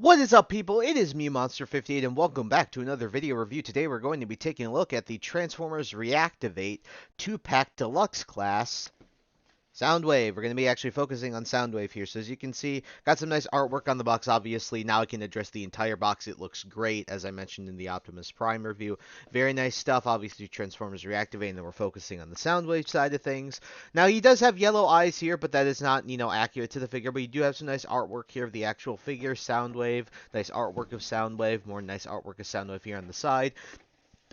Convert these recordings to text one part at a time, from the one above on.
What is up, people? It is me, Monster58, and welcome back to another video review. Today we're going to be taking a look at the Transformers Reactivate 2-pack Deluxe class Soundwave. We're going to be actually focusing on Soundwave here. So as you can see, got some nice artwork on the box, obviously. Now I can address the entire box. It looks great, as I mentioned in the Optimus Prime review. Very nice stuff. Obviously, Transformers Reactivate, and then we're focusing on the Soundwave side of things. Now, he does have yellow eyes here, but that is not, accurate to the figure. But you do have some nice artwork here of the actual figure, Soundwave. Nice artwork of Soundwave. More nice artwork of Soundwave here on the side.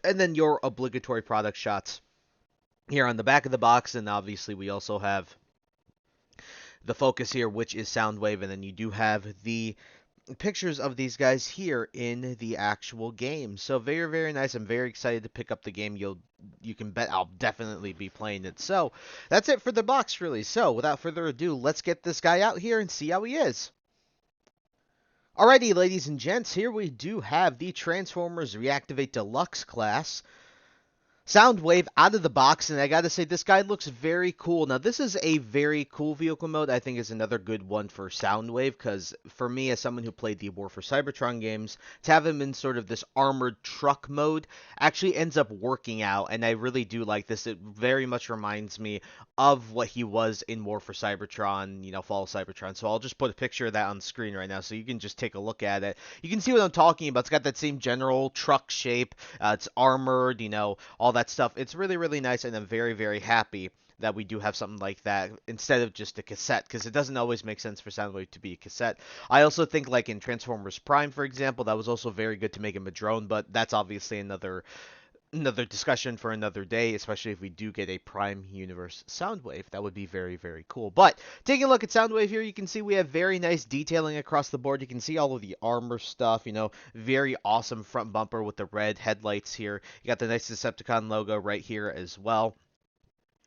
And then your obligatory product shots here on the back of the box, and obviously we also have the focus here, which is Soundwave, and then you do have the pictures of these guys here in the actual game. So very, very nice. I'm very excited to pick up the game. You can bet I'll definitely be playing it. So that's it for the box, really. So without further ado, let's get this guy out here and see how he is. Alrighty, ladies and gents, here we do have the Transformers Reactivate Deluxe class Soundwave out of the box, and I gotta say, this guy looks very cool. Now, this is a very cool vehicle mode. I think is another good one for Soundwave, because for me, as someone who played the War for Cybertron games, to have him in sort of this armored truck mode actually ends up working out, and I really do like this. It very much reminds me of what he was in War for Cybertron, Fall of Cybertron. So I'll just put a picture of that on screen right now, so you can just take a look at it. You can see what I'm talking about. It's got that same general truck shape. It's armored, all that stuff. It's really, really nice, and I'm very, very happy that we do have something like that instead of just a cassette, because it doesn't always make sense for Soundwave to be a cassette. I also think, like in Transformers Prime, for example, that was also very good to make him a drone, but that's obviously another discussion for another day, especially if we do get a Prime Universe Soundwave. That would be very, very cool. But taking a look at Soundwave here, you can see we have very nice detailing across the board. You can see all of the armor stuff, very awesome front bumper with the red headlights here. You got the nice Decepticon logo right here as well.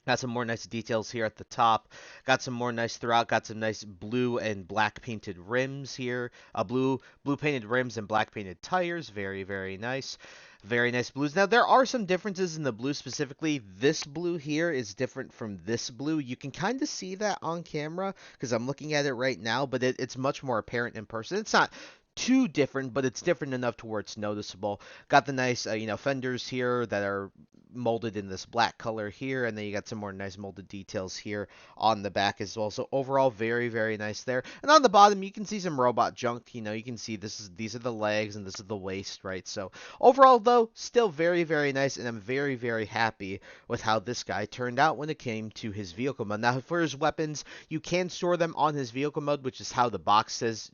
Got some more nice details here at the top. Got some more nice throughout. Got some nice blue and black painted rims here. Blue painted rims and black painted tires. Very, very nice. Very nice blues. Now, there are some differences in the blue specifically. This blue here is different from this blue. You can kind of see that on camera because I'm looking at it right now, but it's much more apparent in person. It's not too different, but it's different enough to where it's noticeable. Got the nice, fenders here that are molded in this black color here, and then you got some more nice molded details here on the back as well. So overall, very, very nice there. And on the bottom, you can see some robot junk. You can see these are the legs and this is the waist, right? So overall, though, still very, very nice, and I'm very, very happy with how this guy turned out when it came to his vehicle mode. Now, for his weapons, you can store them on his vehicle mode, which is how the box says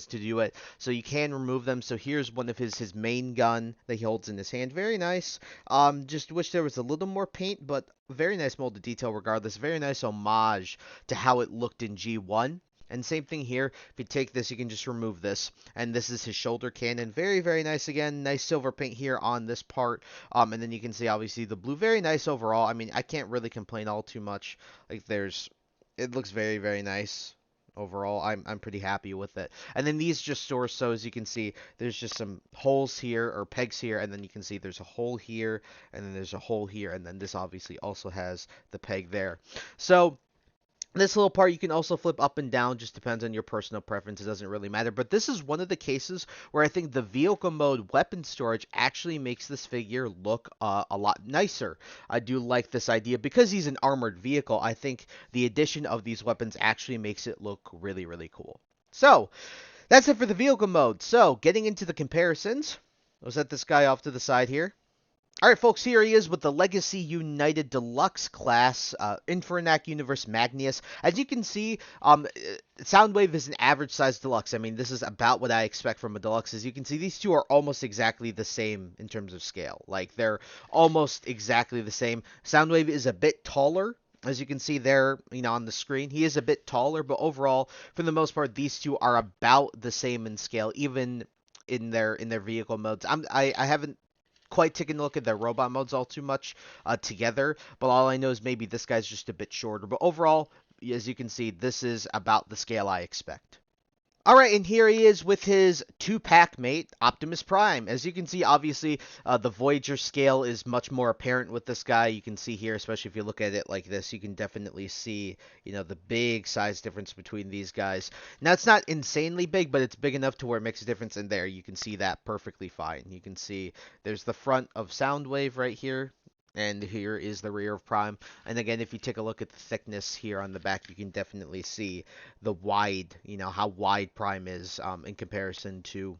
to do it, so you can remove them. So here's one of his main gun that he holds in his hand. Very nice. Just wish there was a little more paint, but very nice molded detail regardless. Very nice homage to how it looked in G1. And same thing here. If you take this, you can just remove this. And this is his shoulder cannon. Very, very nice again. Nice silver paint here on this part. And then you can see, obviously, the blue. Very nice overall. I mean, I can't really complain all too much. It looks very, very nice. Overall, I'm pretty happy with it. And then these just store, so as you can see, there's just some holes here, or pegs here, and then you can see there's a hole here, and then there's a hole here, and then this obviously also has the peg there. So this little part you can also flip up and down, just depends on your personal preference. It doesn't really matter. But this is one of the cases where I think the vehicle mode weapon storage actually makes this figure look a lot nicer. I do like this idea. Because he's an armored vehicle, I think the addition of these weapons actually makes it look really, really cool. So, that's it for the vehicle mode. So, getting into the comparisons. I'll set this guy off to the side here. Alright, folks, here he is with the Legacy United Deluxe class, Infernac Universe Magnus. As you can see, Soundwave is an average-sized Deluxe. I mean, this is about what I expect from a Deluxe. As you can see, these two are almost exactly the same in terms of scale. Like, they're almost exactly the same. Soundwave is a bit taller. As you can see there, on the screen, he is a bit taller, but overall, for the most part, these two are about the same in scale, even in their vehicle modes. I haven't quite taking a look at their robot modes all too much together, but all I know is maybe this guy's just a bit shorter. But overall, as you can see, this is about the scale I expect. All right, and here he is with his two-pack mate, Optimus Prime. As you can see, obviously, the Voyager scale is much more apparent with this guy. You can see here, especially if you look at it like this, you can definitely see, the big size difference between these guys. Now, it's not insanely big, but it's big enough to where it makes a difference in there. You can see that perfectly fine. You can see there's the front of Soundwave right here. And here is the rear of Prime. And again, if you take a look at the thickness here on the back, you can definitely see the wide, how wide Prime is in comparison to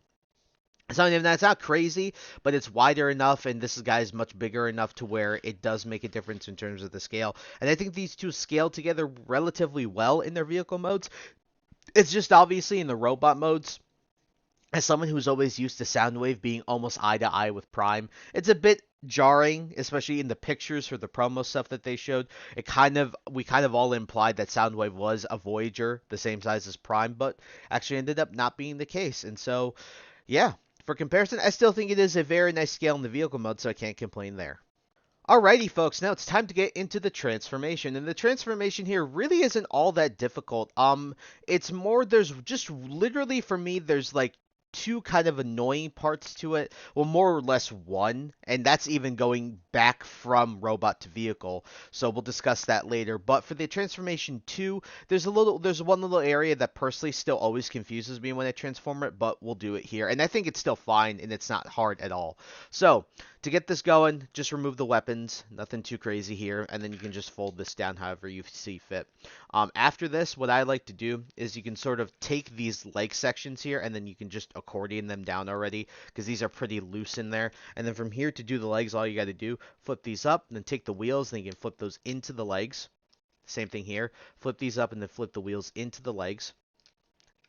something that's not crazy, but it's wider enough, and this guy is much bigger enough to where it does make a difference in terms of the scale. And I think these two scale together relatively well in their vehicle modes. It's just obviously in the robot modes, as someone who's always used to Soundwave being almost eye to eye with Prime, it's a bit jarring, especially in the pictures for the promo stuff that they showed. We kind of all implied that Soundwave was a Voyager, the same size as Prime, but actually ended up not being the case. And so, yeah, for comparison, I still think it is a very nice scale in the vehicle mode, so I can't complain there. Alrighty, folks, now it's time to get into the transformation. And the transformation here really isn't all that difficult. It's more, there's just literally for me, there's like two kind of annoying parts to it. Well, more or less one, and that's even going back from robot to vehicle. So we'll discuss that later. But for the transformation 2, there's one little area that personally still always confuses me when I transform it, but we'll do it here. And I think it's still fine, and it's not hard at all. So, to get this going, just remove the weapons. Nothing too crazy here. And then you can just fold this down however you see fit. After this, what I like to do is you can sort of take these leg sections here, and then you can just accordion them down already, because these are pretty loose in there. And then from here to do the legs, all you got to do, flip these up, and then take the wheels, and then you can flip those into the legs. Same thing here. Flip these up, and then flip the wheels into the legs.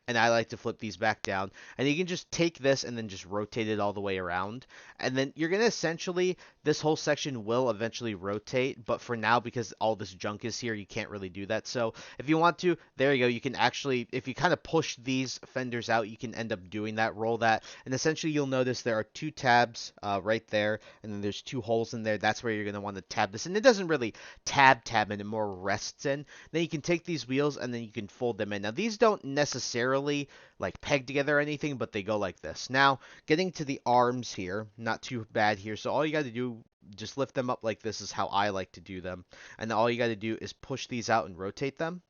And I like to flip these back down. And you can just take this and then just rotate it all the way around. And then you're going to essentially, this whole section will eventually rotate. But for now, because all this junk is here, you can't really do that. So if you want to, there you go. You can actually, if you kind of push these fenders out, you can end up doing that, roll that. And essentially, you'll notice there are two tabs right there. And then there's two holes in there. That's where you're going to want to tab this. And it doesn't really tab in, it more rests in. Then you can take these wheels and then you can fold them in. Now, these don't necessarily like peg together or anything, but they go like this. Now, getting to the arms here, not too bad here. So all you got to do, just lift them up like this is how I like to do them. And all you got to do is push these out and rotate them.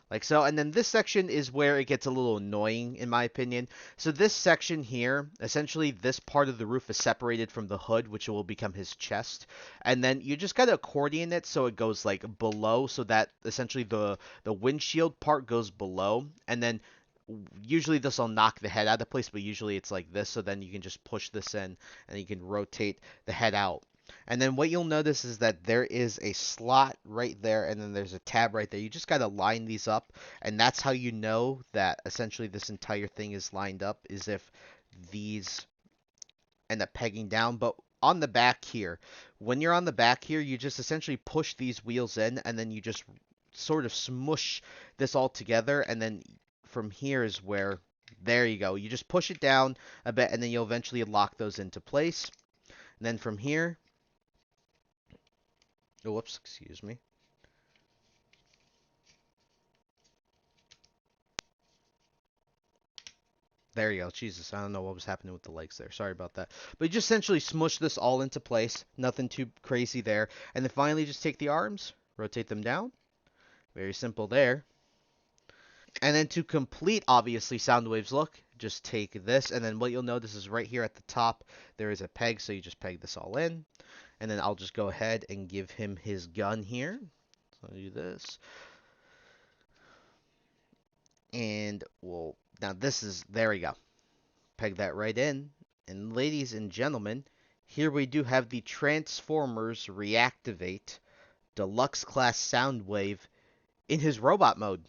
Like so, and then this section is where it gets a little annoying, in my opinion. So this section here, essentially this part of the roof is separated from the hood, which will become his chest. And then you just got to accordion it so it goes like below, so that essentially the windshield part goes below. And then usually this will knock the head out of place, but usually it's like this. So then you can just push this in and you can rotate the head out. And then what you'll notice is that there is a slot right there, and then there's a tab right there. You just got to line these up, and that's how you know that essentially this entire thing is lined up, is if these end up pegging down. But on the back here, when you're on the back here, you just essentially push these wheels in, and then you just sort of smush this all together, and then from here is where, there you go. You just push it down a bit, and then you'll eventually lock those into place. And then from here, oh, whoops, excuse me. There you go. Jesus, I don't know what was happening with the legs there. Sorry about that. But you just essentially smush this all into place. Nothing too crazy there. And then finally just take the arms, rotate them down. Very simple there. And then to complete, obviously, Soundwave's look, just take this. And then what you'll notice is right here at the top, there is a peg. So you just peg this all in. And then I'll just go ahead and give him his gun here. So I'll do this. And we'll, now this is, there we go. Peg that right in. And ladies and gentlemen, here we do have the Transformers Reactivate Deluxe Class Soundwave in his robot mode.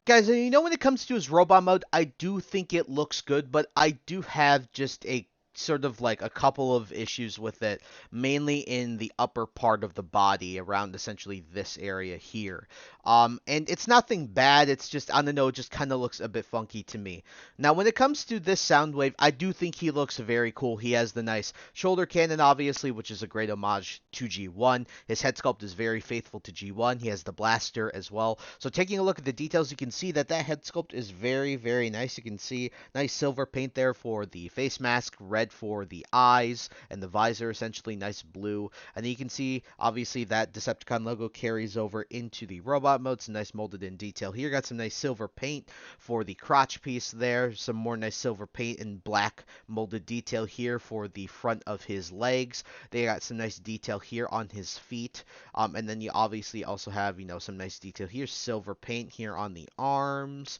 Guys, when it comes to his robot mode, I do think it looks good, but I do have just a sort of like a couple of issues with it, mainly in the upper part of the body, around essentially this area here. And it's nothing bad. It's just, I don't know, it just kind of looks a bit funky to me. Now, when it comes to this Soundwave, I do think he looks very cool. He has the nice shoulder cannon, obviously, which is a great homage to G1. His head sculpt is very faithful to G1. He has the blaster as well. So taking a look at the details, you can see that head sculpt is very, very nice. You can see nice silver paint there for the face mask, red for the eyes, and the visor essentially nice blue. And then you can see, obviously, that Decepticon logo carries over into the robot mode. Some nice molded in detail here. Got some nice silver paint for the crotch piece there. Some more nice silver paint and black molded detail here for the front of his legs. They got some nice detail here on his feet. And then you obviously also have, some nice detail here. Silver paint here on the arms.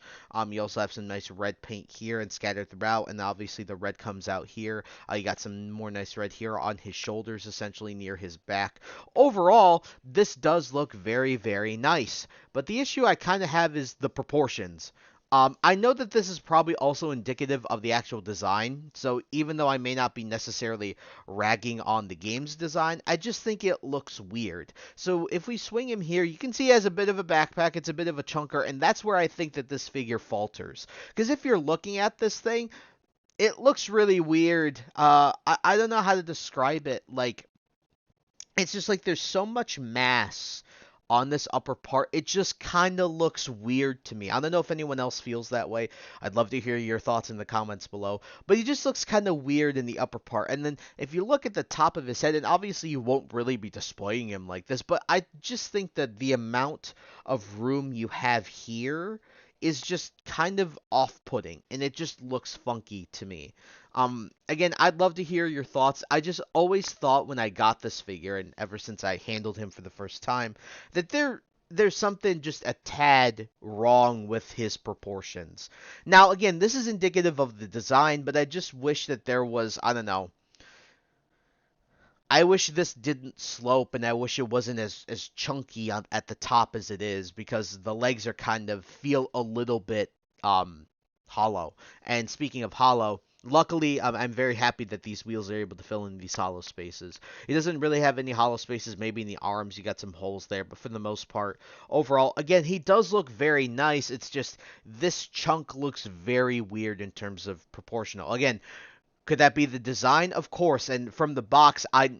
You also have some nice red paint here and scattered throughout. And obviously the red comes out here. You got some more nice red here on his shoulders, essentially near his back. Overall, this does look very, very nice. But the issue I kind of have is the proportions. I know that this is probably also indicative of the actual design, so even though I may not be necessarily ragging on the game's design, I just think it looks weird. So if we swing him here, you can see he has a bit of a backpack, it's a bit of a chunker, and that's where I think that this figure falters. Because if you're looking at this thing, it looks really weird. I don't know how to describe it. Like, it's just like there's so much mass on this upper part. It just kind of looks weird to me. I don't know if anyone else feels that way. I'd love to hear your thoughts in the comments below. But he just looks kind of weird in the upper part. And then if you look at the top of his head, and obviously you won't really be displaying him like this, but I just think that the amount of room you have here is just kind of off-putting, and it just looks funky to me. Again, I'd love to hear your thoughts. I just always thought when I got this figure, and ever since I handled him for the first time, that there's something just a tad wrong with his proportions. Now, again, this is indicative of the design, but I just wish that there was, I don't know, I wish this didn't slope, and I wish it wasn't as chunky at the top as it is, because the legs are kind of feel a little bit hollow. And speaking of hollow, luckily I'm very happy that these wheels are able to fill in these hollow spaces. It doesn't really have any hollow spaces. Maybe in the arms you got some holes there, but for the most part, overall, again, he does look very nice. It's just this chunk looks very weird in terms of proportional. Again, could that be the design? Of course. And from the box, I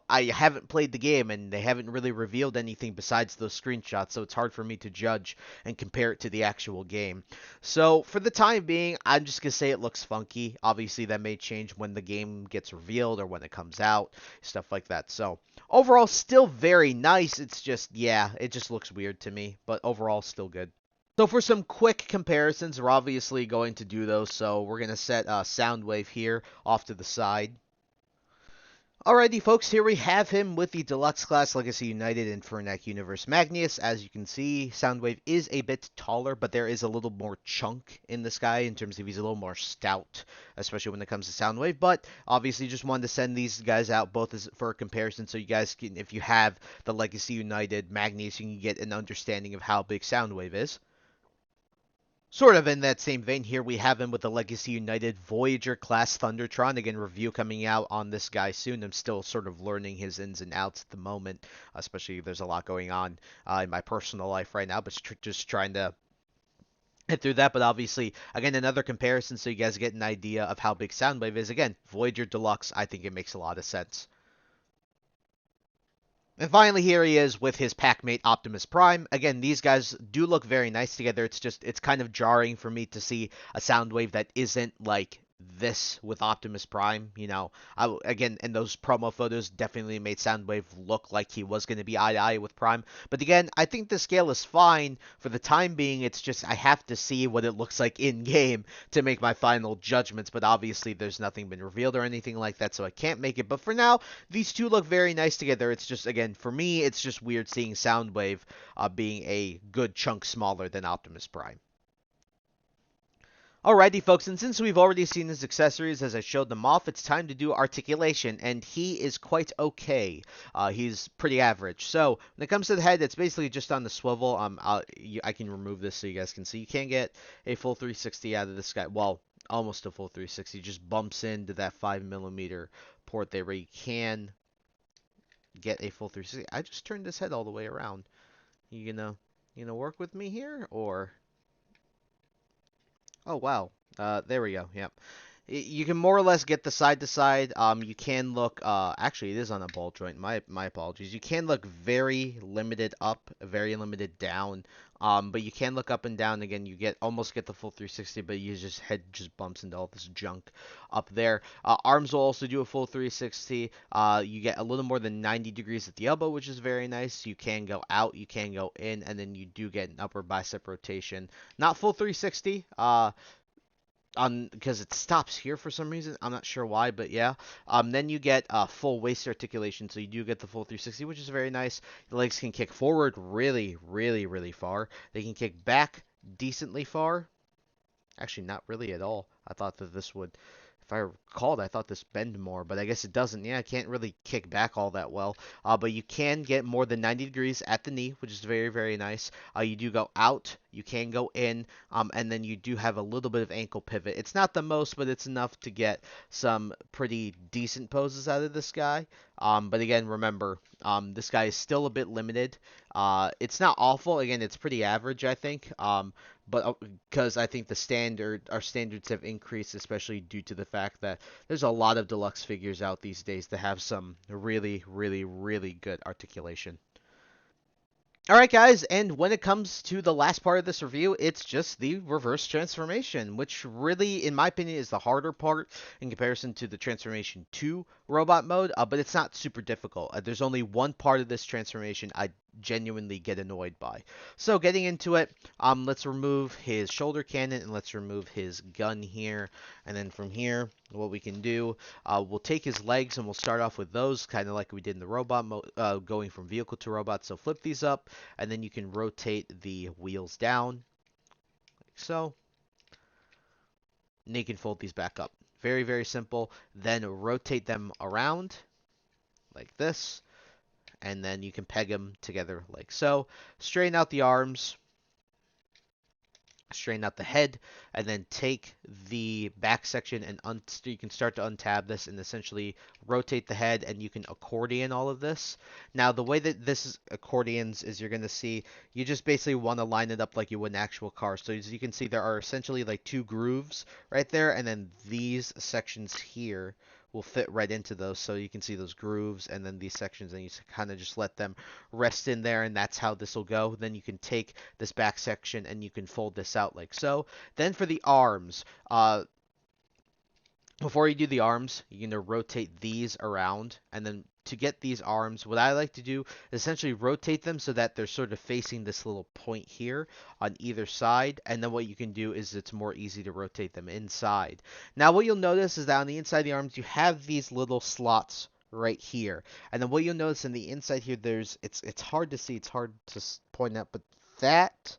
haven't played the game, and they haven't really revealed anything besides those screenshots, so it's hard for me to judge and compare it to the actual game. So for the time being, I'm just gonna say it looks funky. Obviously, that may change when the game gets revealed or when it comes out, stuff like that. So overall, still very nice. It's just, yeah, it just looks weird to me, but overall, still good. So for some quick comparisons, we're obviously going to do those. So we're going to set Soundwave here off to the side. Alrighty, folks, here we have him with the Deluxe Class Legacy United Infernac Universe Magnius. As you can see, Soundwave is a bit taller, but there is a little more chunk in this guy in terms of he's a little more stout, especially when it comes to Soundwave. But obviously, just wanted to send these guys out both as for a comparison, so you guys can, if you have the Legacy United Magnius, you can get an understanding of how big Soundwave is. Sort of in that same vein, here we have him with the Legacy United Voyager class Thundertron. Again, review coming out on this guy soon. I'm still sort of learning his ins and outs at the moment, especially there's a lot going on in my personal life right now, but just trying to hit through that. But obviously, again, another comparison so you guys get an idea of how big Soundwave is. Again, Voyager Deluxe, I think it makes a lot of sense. And finally, here he is with his packmate Optimus Prime. Again, these guys do look very nice together. It's kind of jarring for me to see a Soundwave that isn't like this with Optimus Prime. Again, in those promo photos, definitely made Soundwave look like he was going to be eye to eye with Prime. But again, I think the scale is fine for the time being. It's just I have to see what it looks like in game to make my final judgments. But obviously, there's nothing been revealed or anything like that, so I can't make it. But for now, these two look very nice together. It's just, again, for me, it's just weird seeing Soundwave being a good chunk smaller than Optimus Prime. Alrighty, folks, and since we've already seen his accessories as I showed them off, it's time to do articulation, and he is quite okay. He's pretty average. So, when it comes to the head, it's basically just on the swivel. I can remove this so you guys can see. You can't get a full 360 out of this guy. Well, almost a full 360. Just bumps into that 5mm port there where you can get a full 360. I just turned this head all the way around. You gonna work with me here, or? Oh wow. There we go. Yep. You can more or less get the side to side. You can look. Actually, it is on a ball joint. My apologies. You can look very limited up, very limited down. But you can look up and down. Again, you almost get the full 360, but you just head just bumps into all this junk up there. Arms will also do a full 360. You get a little more than 90 degrees at the elbow, which is very nice. You can go out, you can go in, and then you do get an upper bicep rotation. Not full 360. On because it stops here for some reason. I'm not sure why, but yeah. Then you get full waist articulation, so you do get the full 360, which is very nice. The legs can kick forward really, really, really far. They can kick back decently far. Actually, not really at all. I thought that this would, if I recalled, I thought this bend more, but I guess it doesn't. Yeah, I can't really kick back all that well. But you can get more than 90 degrees at the knee, which is very, very nice. You do go out, you can go in, and then you do have a little bit of ankle pivot. It's not the most, but it's enough to get some pretty decent poses out of this guy. But again, remember, this guy is still a bit limited. It's not awful. Again, it's pretty average, I think. But because I think our standards have increased, especially due to the fact that there's a lot of deluxe figures out these days that have some really, really, really good articulation. Alright guys, and when it comes to the last part of this review, it's just the reverse transformation, which really, in my opinion, is the harder part in comparison to the transformation 2 robot mode, but it's not super difficult. There's only one part of this transformation I genuinely get annoyed by. So getting into it, let's remove his shoulder cannon and let's remove his gun here, and then from here, what we can do, we'll take his legs and we'll start off with those, kind of like we did in the robot mode, going from vehicle to robot. So flip these up, and then you can rotate the wheels down, like so. And you can fold these back up. Very, very simple. Then rotate them around, like this. And then you can peg them together like so. Straighten out the arms. Straighten out the head, and then take the back section and you can start to untab this and essentially rotate the head, and you can accordion all of this. Now the way that this is accordions is you're going to see you just basically want to line it up like you would an actual car. So as you can see, there are essentially like two grooves right there, and then these sections here will fit right into those. So you can see those grooves and then these sections, and you kind of just let them rest in there, and that's how this will go. Then you can take this back section and you can fold this out like so. Then for the arms, before you do the arms, you're going to rotate these around, and then to get these arms, what I like to do is essentially rotate them so that they're sort of facing this little point here on either side, and then what you can do is it's more easy to rotate them inside. Now what you'll notice is that on the inside of the arms, you have these little slots right here, and then what you'll notice in the inside here, it's hard to see, it's hard to point out, but that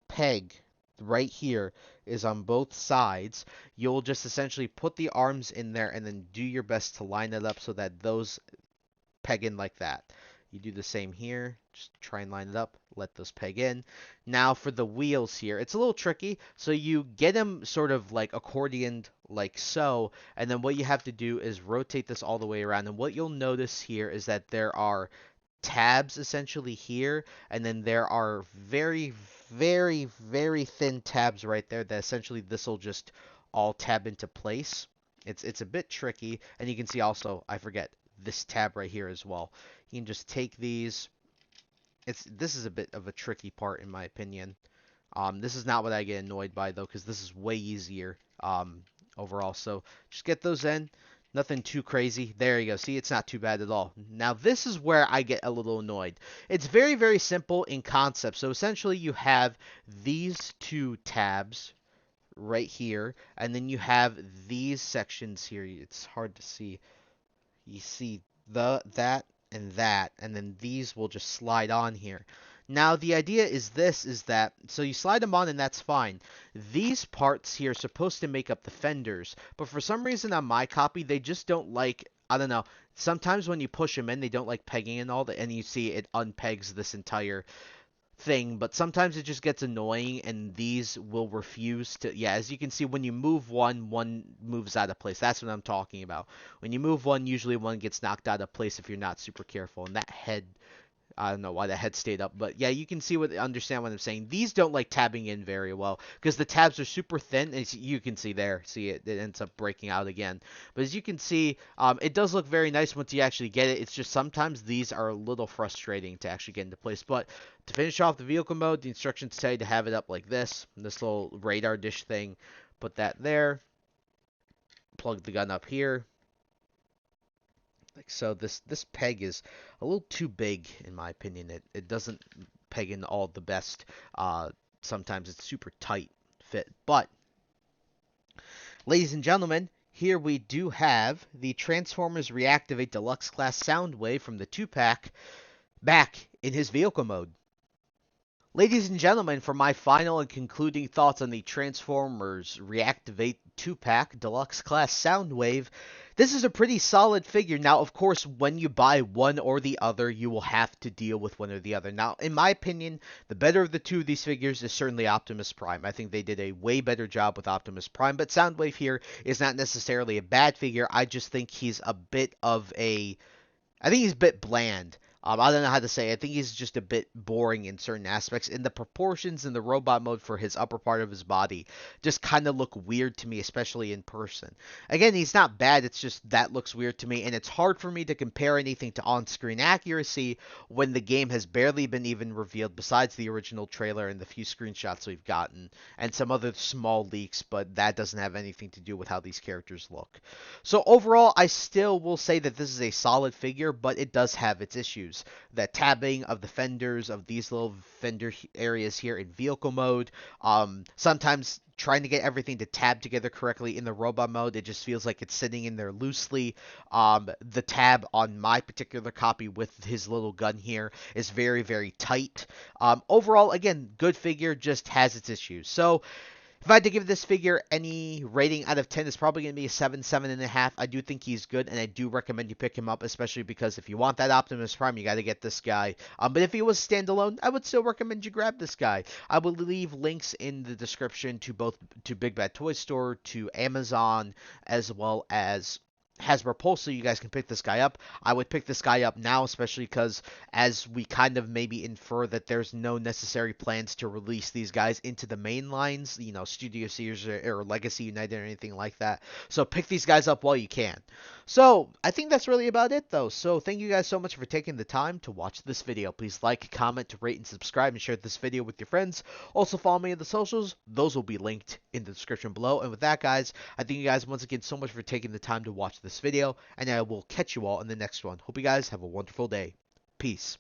peg right here is on both sides. You'll just essentially put the arms in there and then do your best to line it up so that those peg in like that. You do the same here. Just try and line it up. Let those peg in. Now for the wheels here, it's a little tricky. So you get them sort of like accordioned like so. And then what you have to do is rotate this all the way around. And what you'll notice here is that there are tabs essentially here. And then there are very, very, very thin tabs right there that essentially this will just all tab into place. It's a bit tricky. And you can see also, I forget, this tab right here as well. You can just take these. This is a bit of a tricky part in my opinion. This is not what I get annoyed by though, because this is way easier overall. So just get those in. Nothing too crazy. There you go. See, it's not too bad at all. Now this is where I get a little annoyed. It's very, very simple in concept. So essentially you have these two tabs right here, and then you have these sections here. It's hard to see. You see that, and then these will just slide on here. Now the idea is that so you slide them on and that's fine. These parts here are supposed to make up the fenders, but for some reason on my copy they just don't like, I don't know, sometimes when you push them in they don't like pegging and all that, and you see it unpegs this entire thing, but sometimes it just gets annoying, and these will refuse to. Yeah, as you can see, when you move one moves out of place. That's what I'm talking about. When you move one, usually one gets knocked out of place if you're not super careful, and that head, I don't know why the head stayed up, but yeah, you can understand what I'm saying. These don't like tabbing in very well because the tabs are super thin. As you can see there, see it ends up breaking out again. But as you can see, it does look very nice once you actually get it. It's just sometimes these are a little frustrating to actually get into place. But to finish off the vehicle mode, the instructions tell you to have it up like this little radar dish thing. Put that there. Plug the gun up here. Like so, this peg is a little too big in my opinion. It doesn't peg in all the best. Sometimes it's super tight fit. But ladies and gentlemen, here we do have the Transformers Reactivate Deluxe Class Soundwave from the 2-pack back in his vehicle mode. Ladies and gentlemen, for my final and concluding thoughts on the Transformers Reactivate 2-pack Deluxe Class Soundwave, this is a pretty solid figure. Now, of course, when you buy one or the other, you will have to deal with one or the other. Now, in my opinion, the better of the two of these figures is certainly Optimus Prime. I think they did a way better job with Optimus Prime, but Soundwave here is not necessarily a bad figure. I just think he's a bit bland. I don't know how to say it. I think he's just a bit boring in certain aspects. And the proportions in the robot mode for his upper part of his body just kind of look weird to me, especially in person. Again, he's not bad. It's just that looks weird to me. And it's hard for me to compare anything to on-screen accuracy when the game has barely been even revealed besides the original trailer and the few screenshots we've gotten. And some other small leaks, but that doesn't have anything to do with how these characters look. So overall, I still will say that this is a solid figure, but it does have its issues. The tabbing of the fenders of these little fender areas here in vehicle mode. Sometimes trying to get everything to tab together correctly in the robot mode, it just feels like it's sitting in there loosely. The tab on my particular copy with his little gun here is very, very tight. Overall, again, good figure, just has its issues. So if I had to give this figure any rating out of 10, it's probably going to be a 7, 7.5. I do think he's good, and I do recommend you pick him up, especially because if you want that Optimus Prime, you got to get this guy. But if he was standalone, I would still recommend you grab this guy. I will leave links in the description to Big Bad Toy Store, to Amazon, as well as Hasbro Pulse, so you guys can pick this guy up. I would pick this guy up now, especially because as we kind of maybe infer that there's no necessary plans to release these guys into the main lines, Studio Series or Legacy United or anything like that. So pick these guys up while you can. So I think that's really about it, though. So thank you guys so much for taking the time to watch this video. Please like, comment, rate, and subscribe, and share this video with your friends. Also follow me on the socials. Those will be linked in the description below. And with that, guys, I thank you guys once again so much for taking the time to watch this video, and I will catch you all in the next one. Hope you guys have a wonderful day. Peace.